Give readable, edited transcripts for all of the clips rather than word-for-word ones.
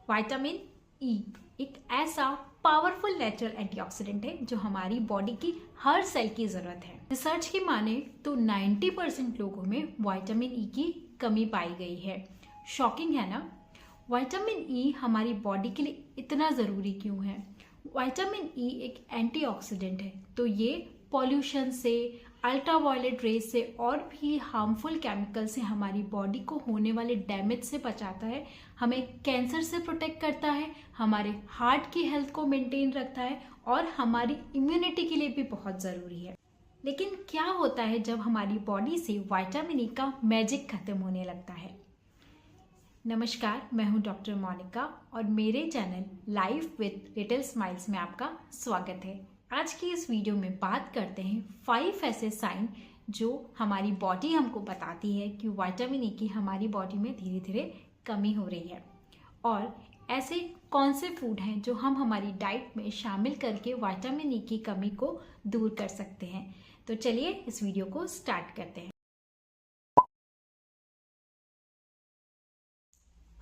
Vitamin E एक ऐसा powerful natural antioxidant है जो हमारी बॉडी की हर सेल की जरूरत है। रिसर्च की माने तो 90% लोगों में विटामिन ई की कमी पाई गई है। शॉकिंग है ना? विटामिन ई हमारी बॉडी के लिए इतना जरूरी क्यों है? विटामिन ई एक एंटीऑक्सीडेंट है, तो ये पॉल्यूशन से, अल्ट्रावायलेट रेज से और भी हार्मफुल केमिकल से हमारी बॉडी को होने वाले डैमेज से बचाता है, हमें कैंसर से प्रोटेक्ट करता है, हमारे हार्ट की हेल्थ को मेंटेन रखता है और हमारी इम्यूनिटी के लिए भी बहुत ज़रूरी है। लेकिन क्या होता है जब हमारी बॉडी से विटामिन ई का मैजिक खत्म होने लगता है? नमस्कार, मैं हूं डॉक्टर मोनिका और मेरे channel life with little smiles में आपका स्वागत है। आज की इस वीडियो में बात करते हैं 5 ऐसे साइन जो हमारी बॉडी हमको बताती है कि विटामिन ई की हमारी बॉडी में धीरे धीरे कमी हो रही है, और ऐसे कौन से फूड हैं जो हम हमारी डाइट में शामिल करके विटामिन ई की कमी को दूर कर सकते हैं। तो चलिए इस वीडियो को स्टार्ट करते हैं।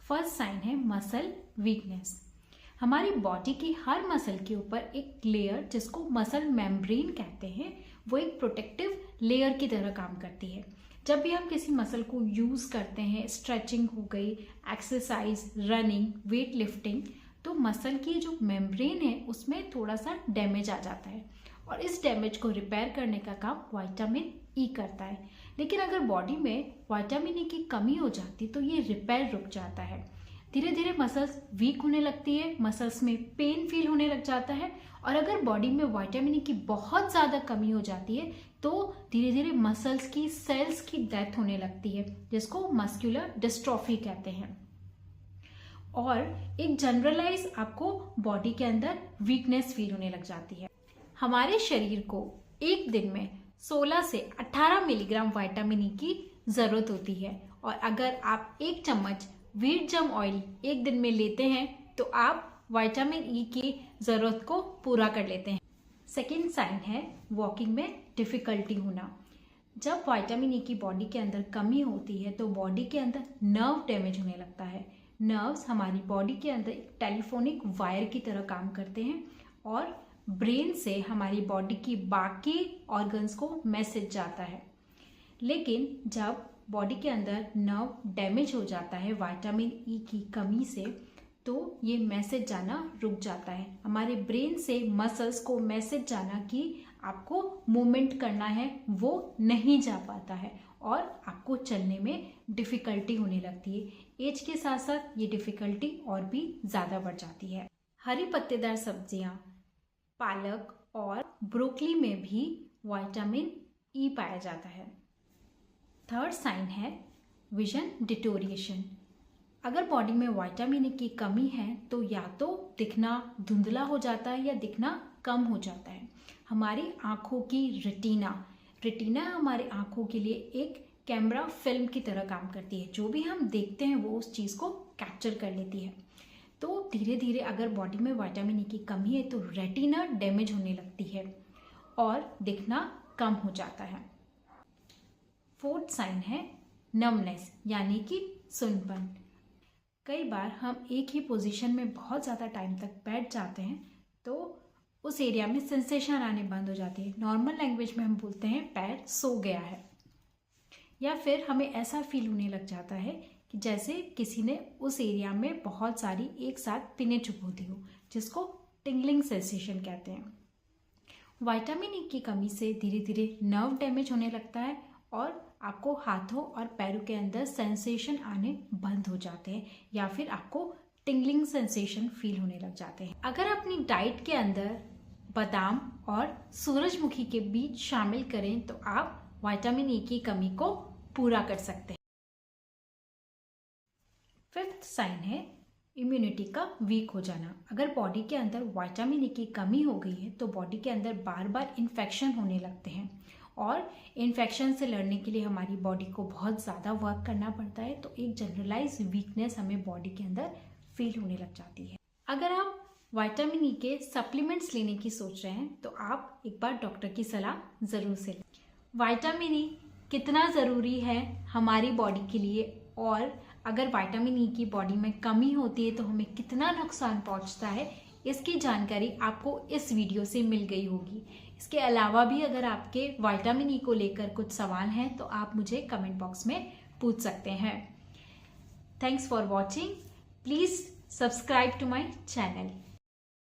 फर्स्ट साइन है मसल वीकनेस। हमारी बॉडी की हर मसल के ऊपर एक लेयर जिसको मसल मेम्ब्रेन कहते हैं, वो एक प्रोटेक्टिव लेयर की तरह काम करती है। जब भी हम किसी मसल को यूज करते हैं, स्ट्रेचिंग हो गई, एक्सरसाइज, रनिंग, वेट लिफ्टिंग, तो मसल की जो मेम्ब्रेन है उसमें थोड़ा सा डैमेज आ जाता है और इस डैमेज को रिपेयर करने का काम विटामिन ई करता है। लेकिन अगर बॉडी में विटामिन ई की कमी हो जाती तो ये रिपेयर रुक जाता है। धीरे धीरे मसल्स वीक होने लगती है, मसल्स में पेन फील होने लग जाता है, और अगर बॉडी में विटामिन ई की बहुत ज़्यादा कमी हो जाती है तो धीरे धीरे मसल्स की सेल्स की डेथ होने लगती है, जिसको मस्कुलर डिस्ट्रॉफी कहते हैं। और एक जनरलाइज आपको बॉडी के अंदर वीकनेस फील होने लग जाती है। हमारे शरीर को एक दिन में 16 से 18 मिलीग्राम विटामिन ई की ज़रूरत होती है, और अगर आप 1 चम्मच व्हीट जम ऑयल एक दिन में लेते हैं तो आप विटामिन ई की ज़रूरत को पूरा कर लेते हैं। सेकेंड साइन है वॉकिंग में डिफ़िकल्टी होना। जब विटामिन ई की बॉडी के अंदर कमी होती है तो बॉडी के अंदर नर्व डैमेज होने लगता है। नर्व्स हमारी बॉडी के अंदर एक टेलीफोनिक वायर की तरह काम करते हैं और ब्रेन से हमारी बॉडी की बाकी ऑर्गन्स को मैसेज जाता है। लेकिन जब बॉडी के अंदर नर्व डैमेज हो जाता है विटामिन ई की कमी से, तो ये मैसेज जाना रुक जाता है। हमारे ब्रेन से मसल्स को मैसेज जाना कि आपको मूवमेंट करना है, वो नहीं जा पाता है और आपको चलने में डिफ़िकल्टी होने लगती है। एज के साथ साथ ये डिफ़िकल्टी और भी ज़्यादा बढ़ जाती है। हरी पत्तेदार सब्जियाँ, पालक और ब्रोकली में भी विटामिन ई पाया जाता है। थर्ड साइन है विजन डिटोरिएशन। अगर बॉडी में विटामिन ई की कमी है तो या तो दिखना धुंधला हो जाता है या दिखना कम हो जाता है। हमारी आँखों की रेटिना हमारे आँखों के लिए एक कैमरा फिल्म की तरह काम करती है। जो भी हम देखते हैं वो उस चीज़ को कैप्चर कर लेती है। तो धीरे धीरे अगर बॉडी में विटामिन ई की कमी है तो रेटिना डैमेज होने लगती है और दिखना कम हो जाता है। फोर्थ साइन है नमनेस, यानी कि सुनपन। कई बार हम एक ही पोजीशन में बहुत ज़्यादा टाइम तक बैठ जाते हैं तो उस एरिया में सेंसेशन आने बंद हो जाती है। नॉर्मल लैंग्वेज में हम बोलते हैं पैर सो गया है, या फिर हमें ऐसा फील होने लग जाता है कि जैसे किसी ने उस एरिया में बहुत सारी एक साथ पिनें चुभो दी हो, जिसको टिंगलिंग सेंसेशन कहते हैं। विटामिन ई की कमी से धीरे धीरे नर्व डैमेज होने लगता है और आपको हाथों और पैरों के अंदर सेंसेशन आने बंद हो जाते हैं, या फिर आपको टिंगलिंग सेंसेशन फील होने लग जाते हैं। अगर अपनी डाइट के अंदर बादाम और सूरजमुखी के बीज शामिल करें तो आप विटामिन ई की कमी को पूरा कर सकते हैं। फिफ्थ साइन है इम्यूनिटी का वीक हो जाना। अगर बॉडी के अंदर विटामिन ई की कमी हो गई है तो बॉडी के अंदर बार बार इन्फेक्शन होने लगते हैं, और इन्फेक्शन से लड़ने के लिए हमारी बॉडी को बहुत ज़्यादा वर्क करना पड़ता है। तो एक जनरलाइज वीकनेस हमें बॉडी के अंदर फील होने लग जाती है। अगर आप विटामिन ई के सप्लीमेंट्स लेने की सोच रहे हैं तो आप एक बार डॉक्टर की सलाह ज़रूर से लें। विटामिन ई कितना ज़रूरी है हमारी बॉडी के लिए और अगर विटामिन ई की बॉडी में कमी होती है तो हमें कितना नुकसान पहुंचता है, इसकी जानकारी आपको इस वीडियो से मिल गई होगी। इसके अलावा भी अगर आपके विटामिन ई को लेकर कुछ सवाल हैं तो आप मुझे कमेंट बॉक्स में पूछ सकते हैं। Thanks for watching. Please subscribe to my channel.